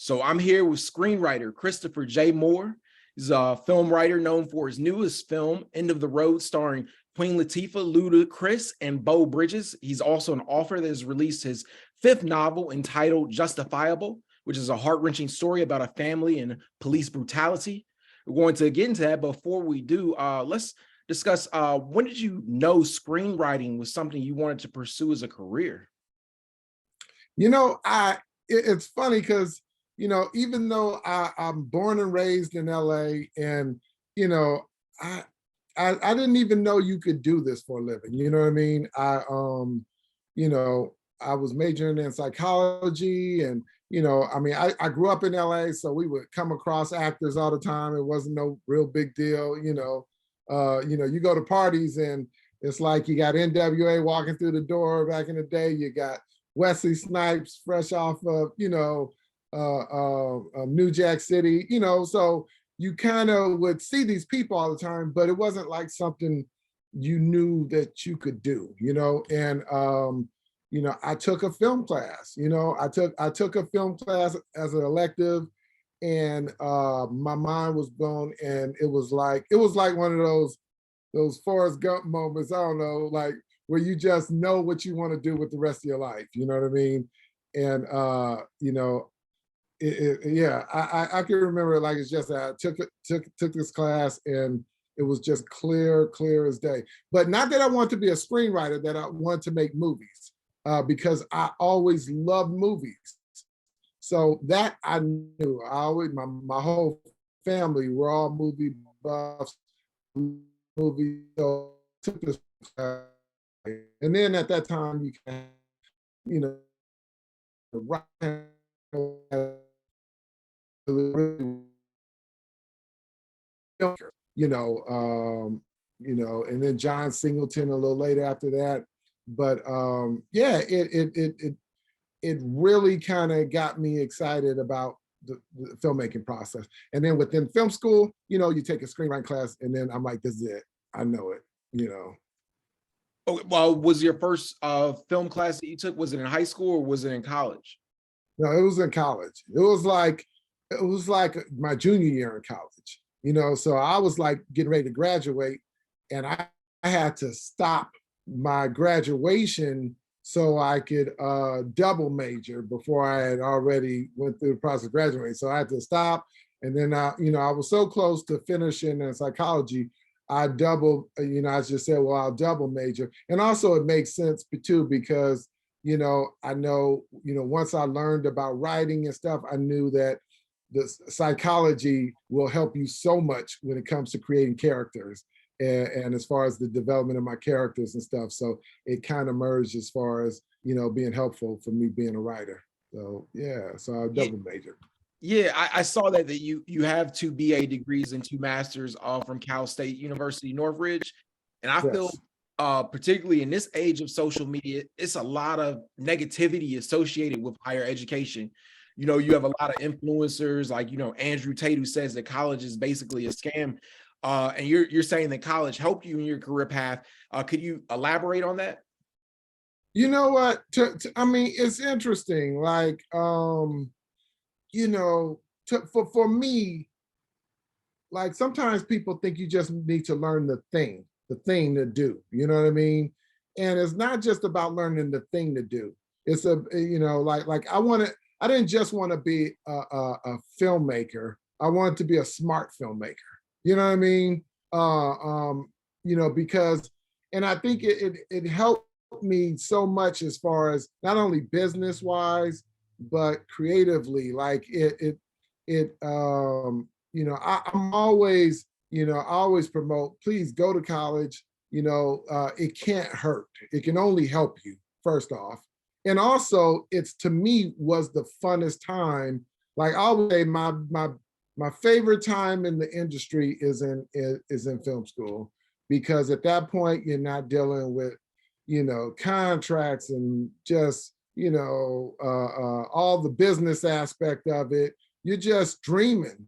So I'm here with screenwriter Christopher J. Moore. He's a film writer known for his newest film, End of the Road, starring Queen Latifah, Ludacris, and Beau Bridges. He's also an author that has released his fifth novel entitled Justifiable, which is a heart-wrenching story about a family and police brutality. We're going to get into that. Before we do, let's discuss when did you know screenwriting was something you wanted to pursue as a career? It's funny because, even though I'm born and raised in LA, and, I, I didn't even know you could do this for a living. You know what I mean? I was majoring in psychology, and, I grew up in LA, so we would come across actors all the time. It wasn't no real big deal. You go to parties and it's like you got NWA walking through the door back in the day. You got Wesley Snipes fresh off of, New Jack City, so you kind of would see these people all the time, but it wasn't like something you knew that you could do, and, I took a film class, I took a film class as an elective, and my mind was blown, and it was like one of those Forrest Gump moments. I don't know, like where you just know what you want to do with the rest of your life. You know what I mean? And yeah, I can remember it like it's just that I took this class, and it was just clear as day. But not that I want to be a screenwriter, that I want to make movies, because I always loved movies. So that I knew. I always, my whole family were all movie buffs, movie. So I took this class. And then at that time, you can, right, and then John Singleton a little later after that. But yeah, it really kind of got me excited about the filmmaking process. And then within film school, you take a screenwriting class, and then I'm like, this is it. I know it. Oh, well, was your first film class that you took, was it in high school or was it in college? No, it was in college. It was like my junior year in college. So I was like getting ready to graduate, and I had to stop my graduation so I could double major before I had already went through the process of graduating. So I had to stop, and then I was so close to finishing in psychology. I double, I just said, well, I'll double major. And also it makes sense too, because, I know, once I learned about writing and stuff, I knew that the psychology will help you so much when it comes to creating characters, and as far as the development of my characters and stuff. So it kind of merged as far as, being helpful for me being a writer. So yeah, so I double majored. Yeah, I saw that you have 2 BA degrees and 2 masters from Cal State University Northridge. And I feel Yes. particularly in this age of social media, it's a lot of negativity associated with higher education. You have a lot of influencers like, Andrew Tate, who says that college is basically a scam. And you're saying that college helped you in your career path. Could you elaborate on that? You know what? I mean, it's interesting. Like, for me, like sometimes people think you just need to learn the thing to do. You know what I mean? And it's not just about learning the thing to do. It's like I didn't just want to be a filmmaker. I wanted to be a smart filmmaker. You know what I mean? Because, and I think it helped me so much as far as not only business wise, but creatively. Like I'm always, I always promote, please go to college. It can't hurt. It can only help you, first off. And also, it's, to me, was the funnest time. Like I always say, my favorite time in the industry is in film school, because at that point you're not dealing with, contracts and just, all the business aspect of it. You're just dreaming.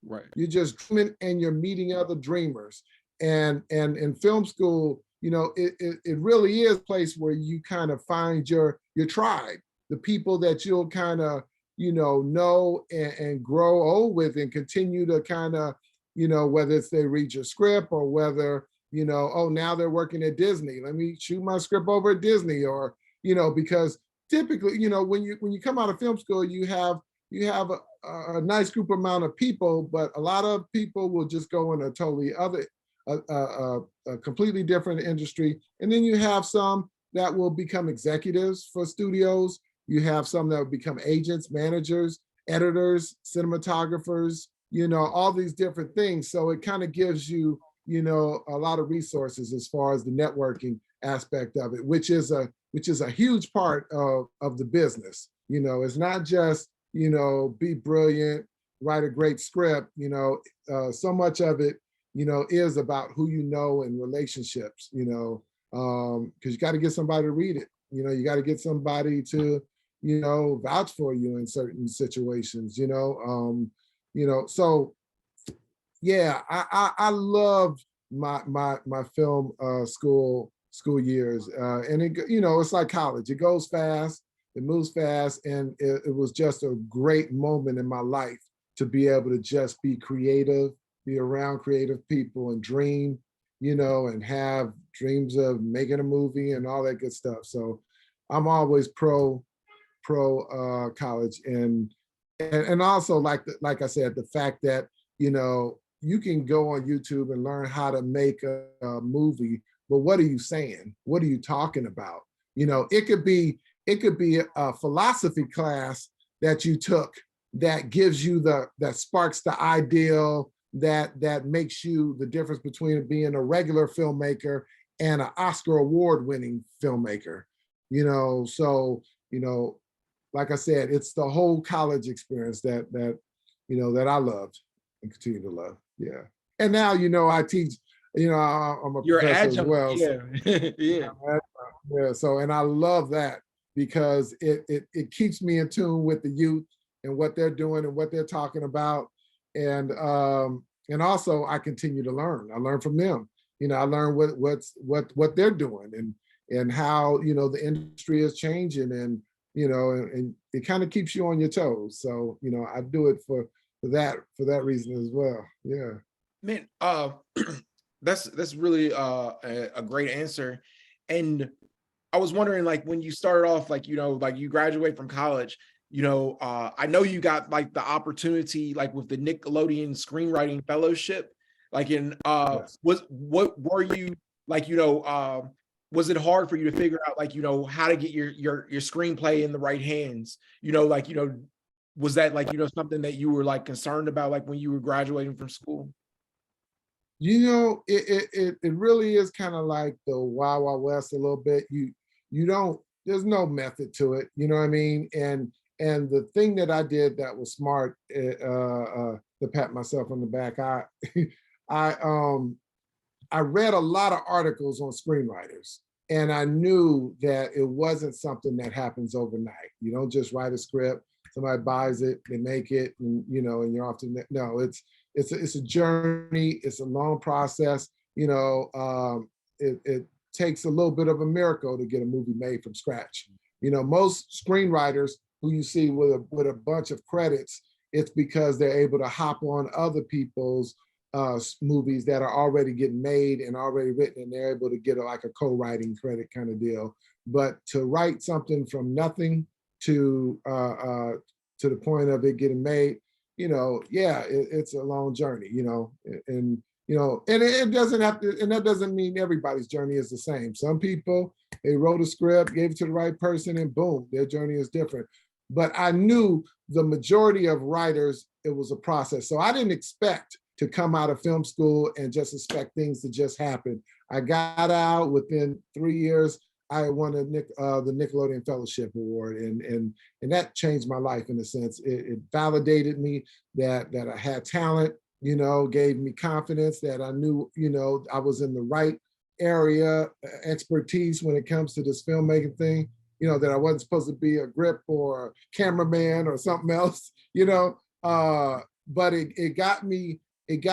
Right. You're just dreaming, and you're meeting other dreamers. And in film school, it really is a place where you kind of find your tribe, the people that you'll kind of know and grow old with and continue to kind of, whether it's they read your script or whether, oh, now they're working at Disney. Let me shoot my script over at Disney, or, because typically, when you come out of film school, you have a nice group amount of people, but a lot of people will just go in a totally other, a completely different industry. And then you have some that will become executives for studios. You have some that will become agents, managers, editors, cinematographers, all these different things. So it kind of gives you, a lot of resources as far as the networking aspect of it, which is a huge part of the business. It's not just, be brilliant, write a great script. So much of it, is about who and relationships. Because you got to get somebody to read it. You got to get somebody to, vouch for you in certain situations. So yeah, I loved my film school years, and it, it's like college. It goes fast, it moves fast, and it was just a great moment in my life to be able to just be creative, be around creative people, and dream, and have dreams of making a movie and all that good stuff. So I'm always pro college, and also like I said, the fact that you can go on YouTube and learn how to make a movie, but what are you saying? What are you talking about? It could be a philosophy class that you took that gives you that sparks the ideal, that makes you the difference between being a regular filmmaker and an Oscar award-winning filmmaker. So like I said, it's the whole college experience that I loved and continue to love. Yeah. And now, I teach, I'm a You're professor as adjunct, well. yeah. So, Yeah. yeah. So, and I love that because it keeps me in tune with the youth and what they're doing and what they're talking about. And also I continue to learn. I learn from them. I learn what they're doing and how, the industry is changing, and and it kind of keeps you on your toes. So, I do it for that reason as well. Yeah. Man, that's really a great answer. And I was wondering, like, when you started off, like, like you graduate from college, I know you got like the opportunity, like with the Nickelodeon Screenwriting Fellowship, like Yes. what were you like, was it hard for you to figure out, like, how to get your screenplay in the right hands? Like, was that like, something that you were like concerned about, like when you were graduating from school? It really is kind of like the Wild Wild West a little bit. You don't, there's no method to it, you know what I mean? And the thing that I did that was smart, to pat myself on the back, I I read a lot of articles on screenwriters, and I knew that it wasn't something that happens overnight. You don't just write a script, somebody buys it, they make it, and and you're off to no. It's a journey. It's a long process. It takes a little bit of a miracle to get a movie made from scratch. Most screenwriters who you see with a bunch of credits, it's because they're able to hop on other people's movies that are already getting made and already written, and they're able to get like a co-writing credit kind of deal. But to write something from nothing to the point of it getting made, it's a long journey, and and it doesn't have to, and that doesn't mean everybody's journey is the same. Some people, they wrote a script, gave it to the right person, and boom, their journey is different. But I knew the majority of writers, it was a process. So I didn't expect to come out of film school and just expect things to just happen. I got out within 3 years. I won the Nickelodeon Fellowship Award, and that changed my life in a sense. It validated me that I had talent, gave me confidence that I knew, I was in the right area, expertise when it comes to this filmmaking thing, that I wasn't supposed to be a grip or a cameraman or something else, but it got me, like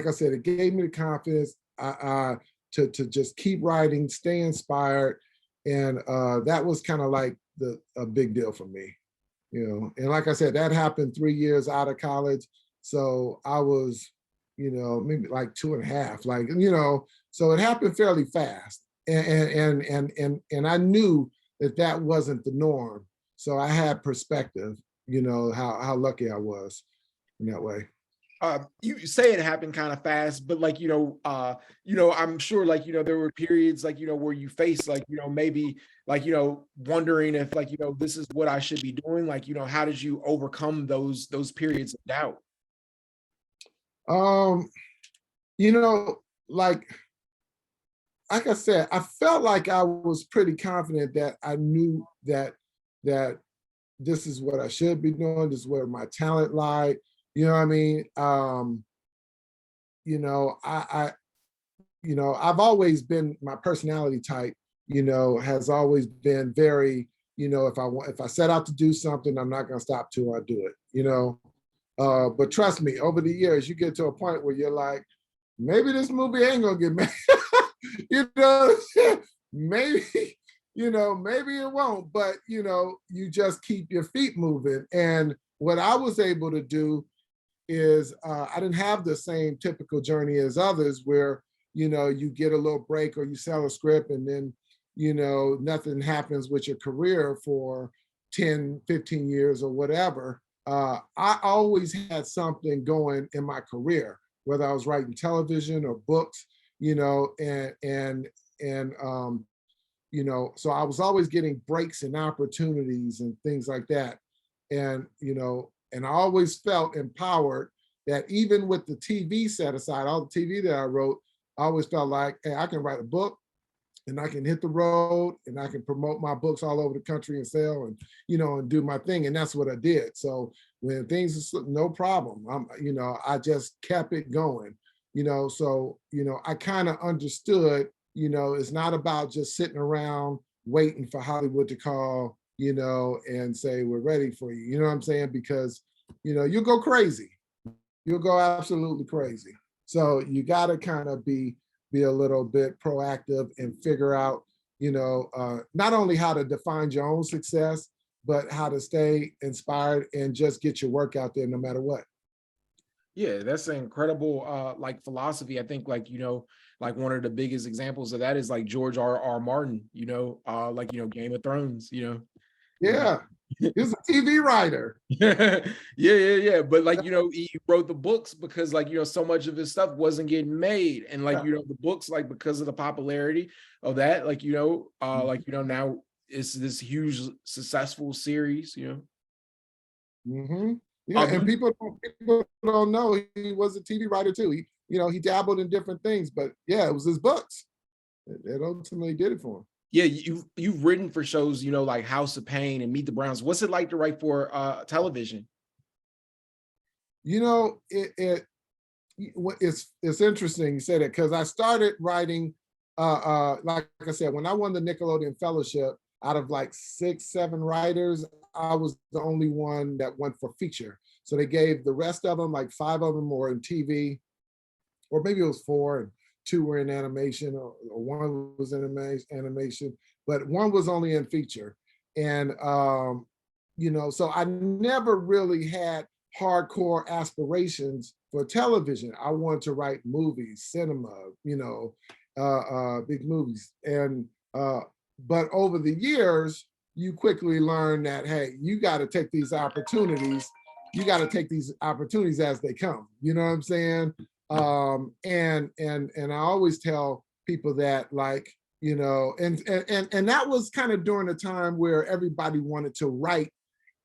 I said, it gave me the confidence to just keep writing, stay inspired, And that was kind of like a big deal for me, you know. And like I said, that happened 3 years out of college. So I was, you know, maybe like 2.5, like, you know, so it happened fairly fast. And I knew that that wasn't the norm. So I had perspective, you know, how lucky I was in that way. You say it happened kind of fast, but like, I'm sure like, there were periods like, where you face like, maybe like, wondering if like, this is what I should be doing. Like, how did you overcome those periods of doubt? Um, you know, like I said, I felt like I was pretty confident that I knew that this is what I should be doing. This is where my talent lied. You know what I mean? You know, you know, I've always been, my personality type, you know, has always been very, you know, if I set out to do something, I'm not gonna stop till I do it, you know. But trust me, over the years, you get to a point where you're like, maybe this movie ain't gonna get made. You know, maybe, you know, maybe it won't, but you know, you just keep your feet moving. And what I was able to do is I didn't have the same typical journey as others where, you know, you get a little break or you sell a script and then, you know, nothing happens with your career for 10, 15 years or whatever. I always had something going in my career, whether I was writing television or books, you know, and you know, so I was always getting breaks and opportunities and things like that. And, you know, and I always felt empowered that even with the TV set aside, all the TV that I wrote, I always felt like, hey, I can write a book and I can hit the road and I can promote my books all over the country and sell and, you know, and do my thing. And that's what I did. So when things, no problem, you know, I just kept it going, you know, so, you know, I kind of understood, you know, it's not about just sitting around waiting for Hollywood to call, you know, and say, we're ready for you. You know what I'm saying? Because, you know, you'll go crazy. You'll go absolutely crazy. So you got to kind of be a little bit proactive and figure out, you know, not only how to define your own success, but how to stay inspired and just get your work out there no matter what. Yeah, that's an incredible like philosophy. I think like, like one of the biggest examples of that is like George R. Martin, like, Game of Thrones, like Yeah, he's a TV writer. yeah, yeah. But like, he wrote the books because like, so much of his stuff wasn't getting made. And like, Yeah. the books, like because of the popularity of that, like, like, now it's this huge successful series. Mm-hmm. Yeah, Um, and people don't know he was a TV writer too. He, you know, he dabbled in different things, but yeah, it was his books that ultimately did it for him. yeah, you've written for shows, like House of Pain and Meet the Browns. What's it like to write for television? You know, it's interesting you say that because I started writing, like I said, when I won the Nickelodeon Fellowship, out of like 6, 7 writers, I was the only one that went for feature. So they gave the rest of them, like 5 of them were in TV, or maybe it was 4 and 2 were in animation, or 1 was in animation, but 1 was only in feature. And you know, so I never really had hardcore aspirations for television. I wanted to write movies, cinema, you know, big movies. And but over the years, you quickly learn that hey, you got to take these opportunities. You got to take these opportunities as they come. You know what I'm saying? And I always tell people that like, you know, and that was kind of during a time where everybody wanted to write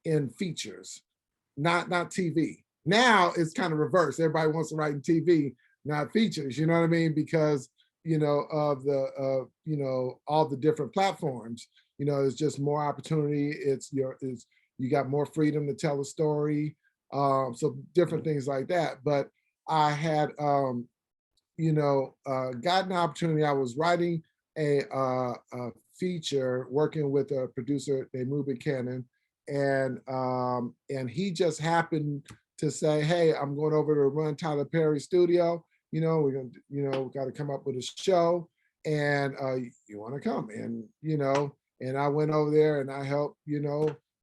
in features, not TV. Now it's kind of reversed. Everybody wants to write in TV, not features. You know what I mean? Because you know of the you know all the different platforms. You know, it's just more opportunity. It's you got more freedom to tell a story. So different things like that. But I had you know gotten an opportunity. I was writing a feature, working with a producer named Ruben Cannon, and he just happened to say, "Hey, I'm going over to run Tyler Perry's studio. You know, we're gonna, you know, got to come up with a show." and you want to come? And, and I went over there and I helped,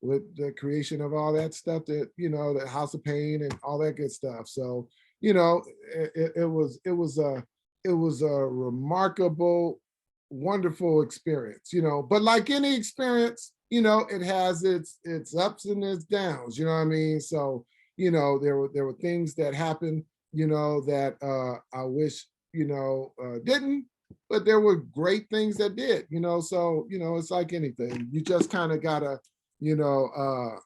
with the creation of all that stuff that, the House of Pain and all that good stuff. So, it was a remarkable, wonderful experience, but like any experience, it has its ups and its downs, you know what I mean? So, there were things that happened, that I wish, didn't, but there were great things that did, so, it's like anything. You just kind of gotta, you know,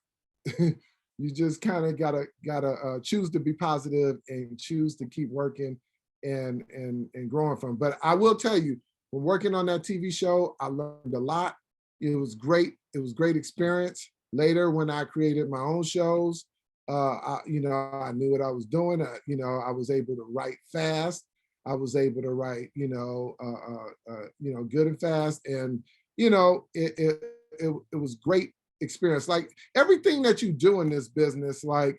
you just kind of gotta choose to be positive and choose to keep working and growing from. But I will tell you, when working on that TV show, I learned a lot. It was great. It was great experience. Later, when I created my own shows, I knew what I was doing. I was able to write fast. I was able to write, good and fast, and it was great experience. Like everything that you do in this business, like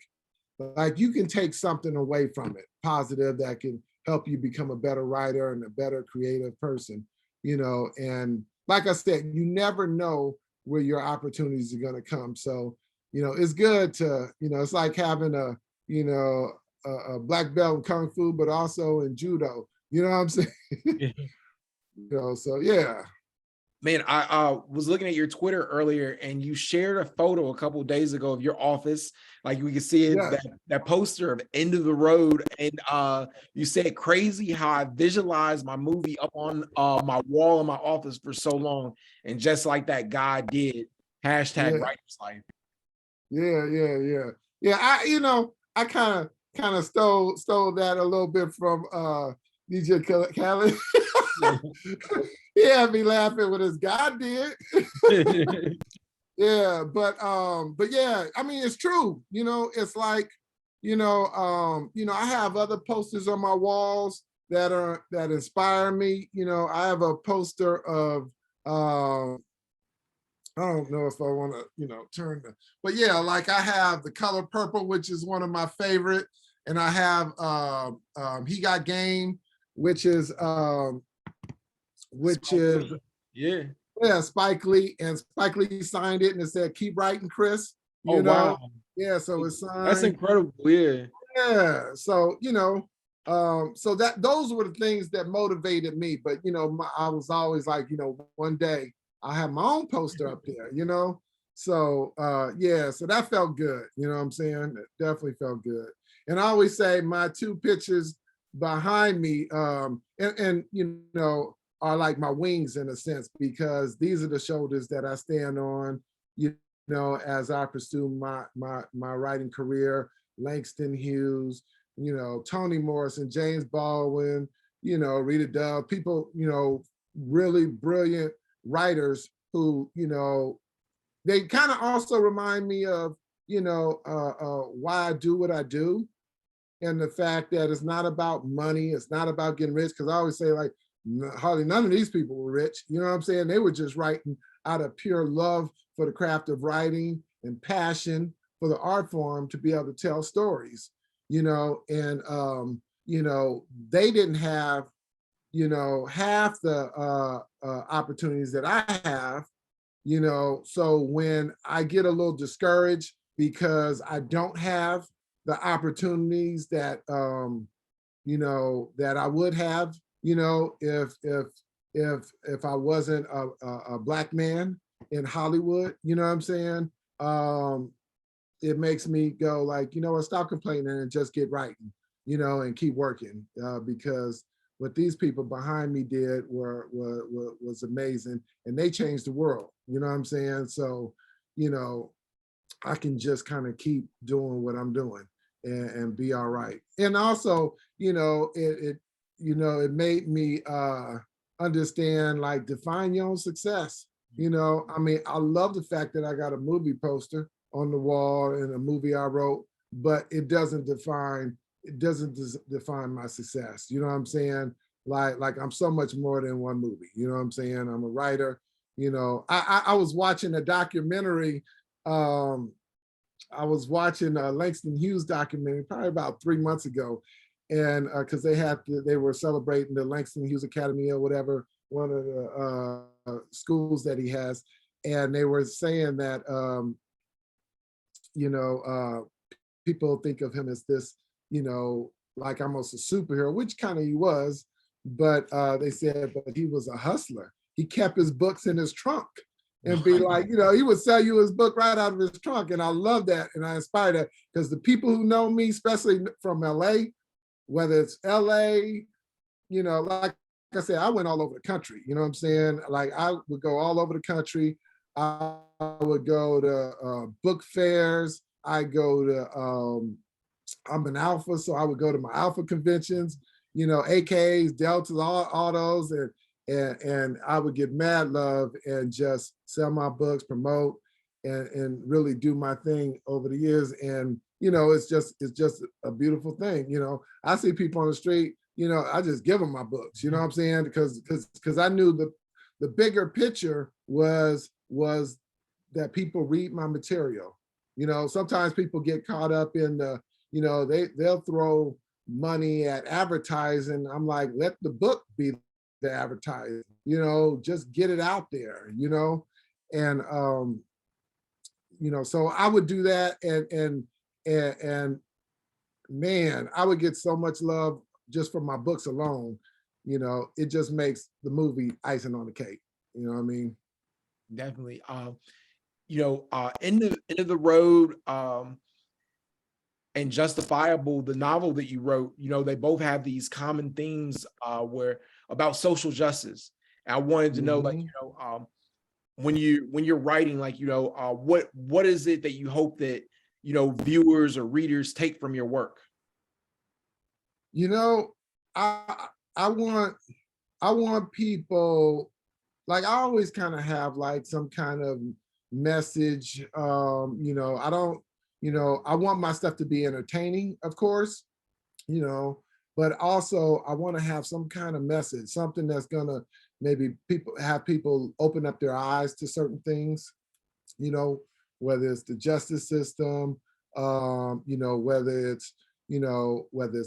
you can take something away from it, positive, that can help you become a better writer and a better creative person, and like I said, you never know where your opportunities are going to come. So, it's good to, it's like having a black belt in Kung Fu, but also in Judo, you know what I'm saying? So yeah. Man, I was looking at your Twitter earlier, and you shared a photo a couple of days ago of your office. Like we can see it, Yes. that poster of End of the Road, and you said crazy how I visualized my movie up on my wall in my office for so long, and just like that, God did. Hashtag Yeah. writer's life. Yeah. I kind of stole that a little bit from DJ Khaled. He had me laughing with his God did. Yeah, but yeah, I mean it's true. It's like, I have other posters on my walls that inspire me. I have a poster of I don't know if I want to, turn the, but yeah, like I have The Color Purple, which is one of my favorite, and I have He Got Game, which is yeah. Spike Lee, and Spike Lee signed it and it said, "Keep writing, Chris." Oh wow. Yeah, so it's That's signed. incredible. Yeah. Yeah, so so that those were the things that motivated me. But I was always like, one day I'll have my own poster up there, So yeah, so that felt good, you know what I'm saying? It definitely felt good. And I always say my two pictures behind me, and are like my wings in a sense, because these are the shoulders that I stand on, as I pursue my writing career. Langston Hughes, Toni Morrison, James Baldwin, Rita Dove, people, really brilliant writers who, they kind of also remind me of, why I do what I do. And the fact that it's not about money, it's not about getting rich. Cause I always say, like, hardly none of these people were rich. You know what I'm saying? They were just writing out of pure love for the craft of writing and passion for the art form to be able to tell stories, and they didn't have, half the opportunities that I have, so when I get a little discouraged because I don't have the opportunities that that I would have, if I wasn't a black man in Hollywood, you know what I'm saying? It makes me go like, what, stop complaining and just get writing, and keep working, because what these people behind me did was amazing, and they changed the world, you know what I'm saying? So, I can just kind of keep doing what I'm doing and be all right. And also, it made me understand, like, define your own success. I mean, I love the fact that I got a movie poster on the wall in a movie I wrote, but it doesn't define my success. You know what I'm saying? Like I'm so much more than one movie. You know what I'm saying? I'm a writer. I was watching a documentary. I was watching a Langston Hughes documentary probably about 3 months ago, and because they were celebrating the Langston Hughes Academy or whatever schools that he has, and they were saying that you know, people think of him as this, you know, like almost a superhero, which kind of he was, but they said, but he was a hustler. He kept his books in his trunk and be like, you know, he would sell you his book right out of his trunk. And I love that. And I inspire that because the people who know me, especially from LA, whether it's LA, you know, like I said, I went all over the country, you know what I'm saying? Like I would go all over the country. I would go to book fairs. I go to, I'm an alpha, so I would go to my alpha conventions, you know, AKs, Deltas, all those, and I would get mad love and just sell my books, promote, and really do my thing over the years. And you know, it's just a beautiful thing. You know, I see people on the street, you know, I just give them my books. You know what I'm saying? Because I knew the bigger picture was that people read my material. You know, sometimes people get caught up in the, you know, they'll throw money at advertising. I'm like, let the book be the advertising, you know, just get it out there, you know. And you know, so I would do that, and man, I would get so much love just from my books alone. You know, it just makes the movie icing on the cake. You know what I mean? Definitely. You know, end of the road, and Justifiable, the novel that you wrote, you know, they both have these common themes where about social justice. And I wanted to know, like, Mm-hmm. you know, when you're writing, like, you know, what is it that you hope that, you know, viewers or readers take from your work? You know, I want people, like I always kind of have like some kind of message. You know, I don't, you know, I want my stuff to be entertaining, of course, you know, but also I want to have some kind of message, something that's gonna maybe people open up their eyes to certain things, you know, whether it's the justice system, you know, whether it's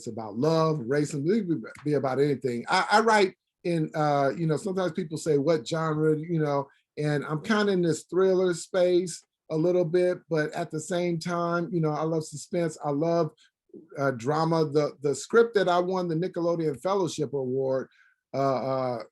about love, racism, it could be about anything. I write in, you know, sometimes people say what genre, you know, and I'm kind of in this thriller space a little bit, but at the same time, you know, I love suspense. I love drama. The script that I won the Nickelodeon Fellowship Award long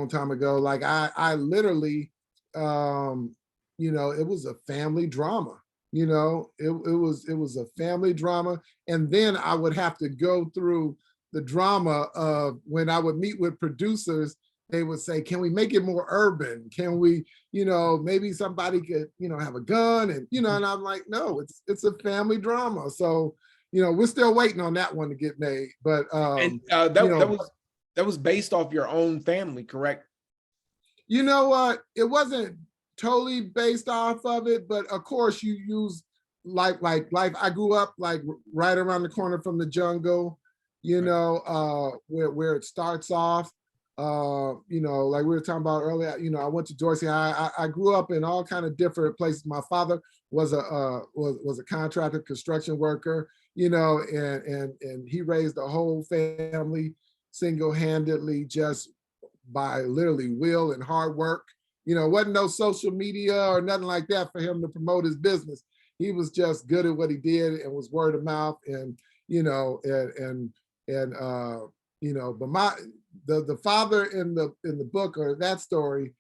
time ago, like I literally, you know, it was a family drama. You know, it was a family drama, and then I would have to go through the drama of when I would meet with producers. They would say, "Can we make it more urban? Can we, you know, maybe somebody could, you know, have a gun?" And you know, and I'm like, "No, it's a family drama." So, you know, we're still waiting on that one to get made. But And you that know, was based off your own family, correct? you know what? It wasn't totally based off of it, but of course you use like life. I grew up like right around the corner from the jungle, you Right. know, where it starts off. You know, like we were talking about earlier, you know, I went to Dorsey High. I grew up in all kind of different places. My father was a contractor, construction worker, you know, and he raised a whole family single-handedly, just by literally will and hard work. You know, wasn't no social media or nothing like that for him to promote his business. He was just good at what he did and was word of mouth. And you know, and you know, but the father in the book or that story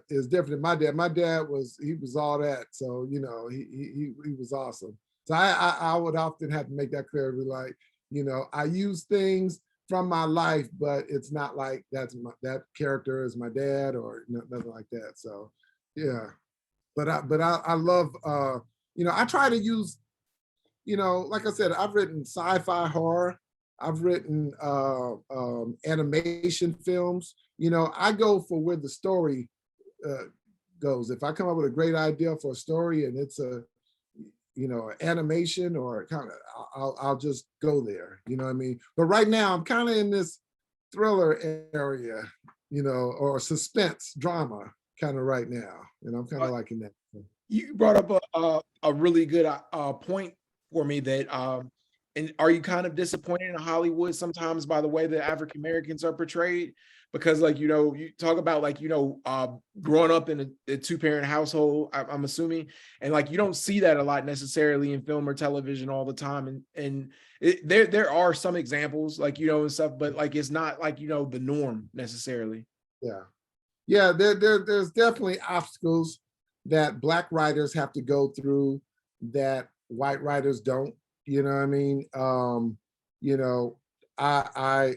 is different than my dad. My dad was all that. So you know, he was awesome. So I would often have to make that clear, be like, you know, I use things from my life, but it's not like that character is my dad or nothing like that. So yeah, but I love, you know, I try to use, you know, like I said, I've written sci-fi horror, I've written animation films. You know, I go for where the story uh, goes. If I come up with a great idea for a story and it's a, you know, animation or kind of, I'll just go there. You know what I mean? But right now I'm kind of in this thriller area, you know, or suspense drama kind of right now, and I'm kind of liking that. You brought up a really good point for me that and are you kind of disappointed in Hollywood sometimes by the way that African Americans are portrayed? because like, you know, you talk about like, you know, growing up in a two-parent household, I'm assuming, and like you don't see that a lot necessarily in film or television all the time. And there are some examples like, you know, and stuff, but like it's not like, you know, the norm necessarily. Yeah. Yeah, there's definitely obstacles that Black writers have to go through that white writers don't. You know what I mean? You know, I,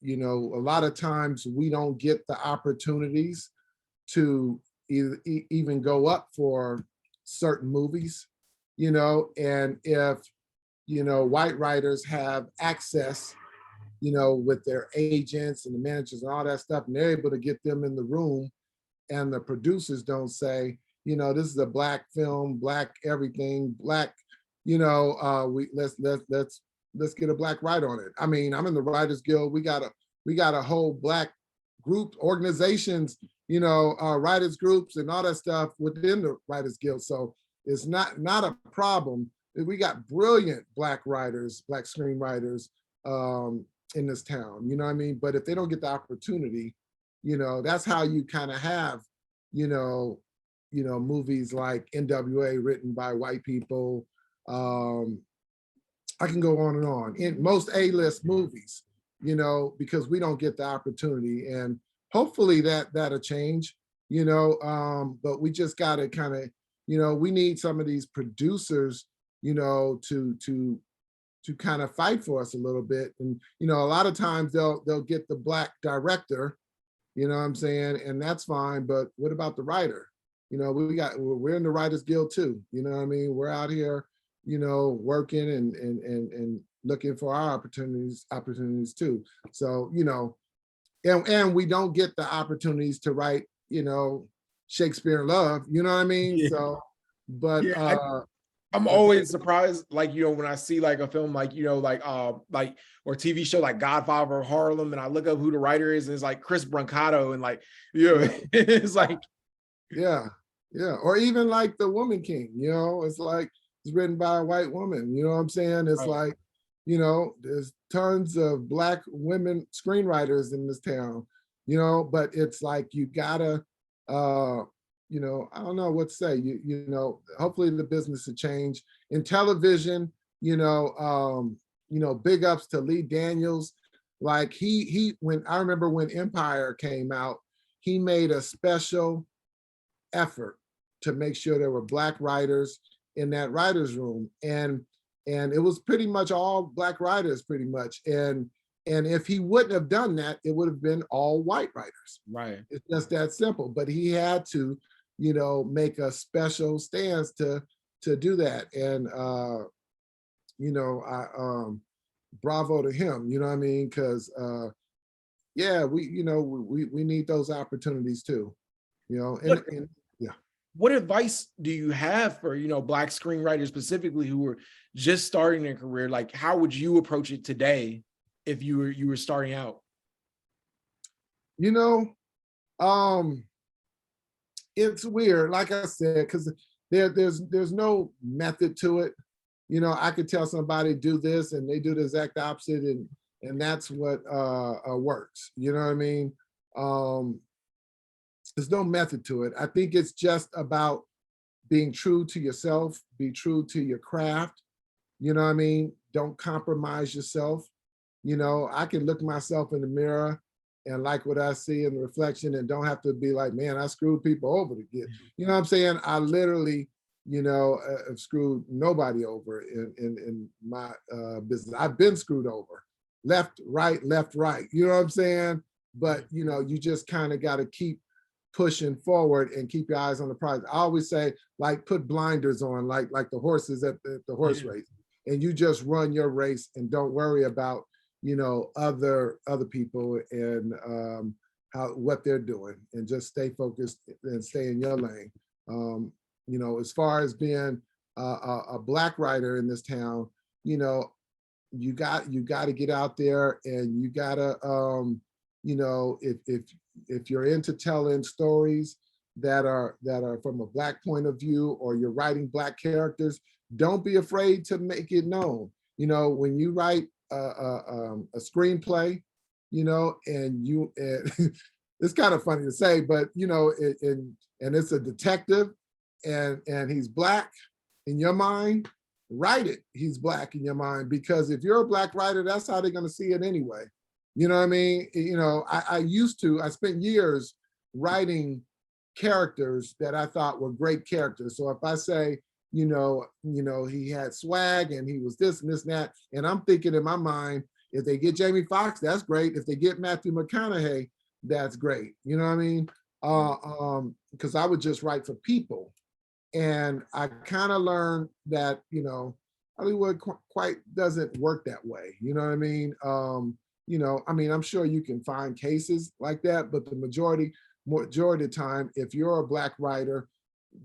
you know, a lot of times we don't get the opportunities to even go up for certain movies, you know, and if, you know, white writers have access, you know, with their agents and the managers and all that stuff, and they're able to get them in the room, and the producers don't say, you know, this is a Black film, Black everything, Black, you know, we let's get a Black writer on it. I mean, I'm in the Writers Guild. We got a whole Black group organizations, you know, writers groups and all that stuff within the Writers Guild. So it's not a problem. We got brilliant Black writers, Black screenwriters, in this town, you know what I mean? But if they don't get the opportunity, you know, that's how you kind of have, you know, movies like NWA written by white people. I can go on and on. In most A-list movies, you know, because we don't get the opportunity, and hopefully that'll change, you know. But we just got to kind of, you know, we need some of these producers, you know, to kind of fight for us a little bit. And, you know, a lot of times they'll get the Black director, you know what I'm saying? And that's fine, but what about the writer? You know, we're in the Writers Guild too, you know what I mean? We're out here, you know, working and looking for our opportunities too. So, you know, and we don't get the opportunities to write, you know, Shakespeare in Love, you know what I mean? Yeah. So, but Yeah. I'm always surprised, like, you know, when I see like a film like, you know, like or TV show like Godfather of Harlem, and I look up who the writer is, and it's like Chris Brancato, and like, you know, yeah, it's like, yeah, yeah. Or even like The Woman King, you know, it's like it's written by a white woman, you know what I'm saying? It's right. like, you know, there's tons of Black women screenwriters in this town, you know, but it's like you gotta you know, I don't know what to say. You know, hopefully the business will change. In television, you know, big ups to Lee Daniels. Like he when I remember when Empire came out, he made a special effort to make sure there were Black writers in that writers room. And it was pretty much all Black writers pretty much. And if he wouldn't have done that, it would have been all white writers. Right. It's just that simple. But he had to, you know, make a special stance to do that. And you know, bravo to him, you know what I mean? Because yeah, you know, we need those opportunities too, you know, and yeah. What advice do you have for, you know, Black screenwriters specifically who are just starting their career? Like, how would you approach it today if you were starting out? You know, it's weird, like I said, because there's no method to it. You know, I could tell somebody do this and they do the exact opposite, and that's what works. You know what I mean? There's no method to it. I think it's just about being true to yourself, be true to your craft. You know what I mean? Don't compromise yourself. You know, I can look myself in the mirror and like what I see in the reflection, and don't have to be like, man, I screwed people over to get, you know what I'm saying? I literally, you know, have screwed nobody over in my business. I've been screwed over, left, right, you know what I'm saying? But, you know, you just kind of got to keep pushing forward and keep your eyes on the prize. I always say, like, put blinders on, like the horses at the horse race, and you just run your race and don't worry about, you know, other people and what they're doing, and just stay focused and stay in your lane. You know, as far as being a Black writer in this town, you know, you got to get out there, and you got to, you know, if you're into telling stories that are from a Black point of view, or you're writing Black characters, don't be afraid to make it known. You know, when you write a screenplay, you know, and it's kind of funny to say, but you know, and it's a detective, and he's black in your mind, write it. He's black in your mind, because if you're a black writer, that's how they're going to see it anyway. You know what I mean? You know, I spent years writing characters that I thought were great characters. So if I say, he had swag and he was this and this and that, and I'm thinking in my mind, if they get Jamie Foxx, that's great. If they get Matthew McConaughey, that's great. You know what I mean? Because I would just write for people. And I kind of learned that, Hollywood quite doesn't work that way. You know what I mean? I'm sure you can find cases like that, but the majority of the time, if you're a black writer,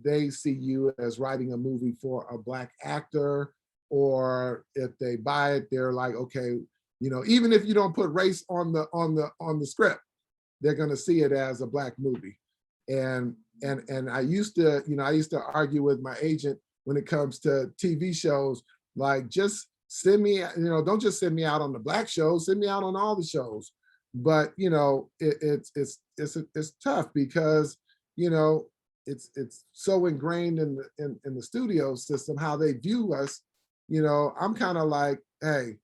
they see you as writing a movie for a black actor, or if they buy it, they're like, okay, even if you don't put race on the script, they're going to see it as a black movie. And I used to argue with my agent when it comes to TV shows, like, just send me, don't just send me out on the black shows, send me out on all the shows. But it's tough because it's so ingrained in the studio system how they view us. I'm kind of like, hey,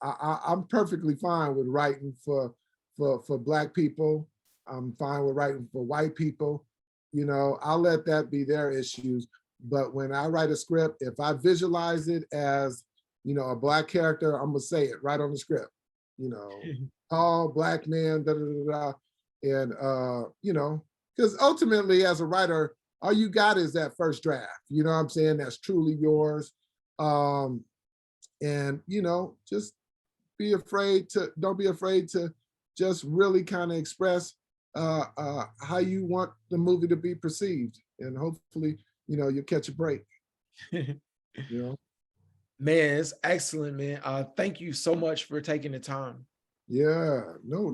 I'm perfectly fine with writing for black people. I'm fine with writing for white people. I'll let that be their issues. But when I write a script, if I visualize it as, a black character, I'm gonna say it right on the script. Tall black man, da da da da, and because ultimately, as a writer, all you got is that first draft. You know what I'm saying? That's truly yours. And just don't be afraid to just really kind of express how you want the movie to be perceived, and hopefully, you'll catch a break. Man, it's excellent, man. Thank you so much for taking the time. Yeah, no,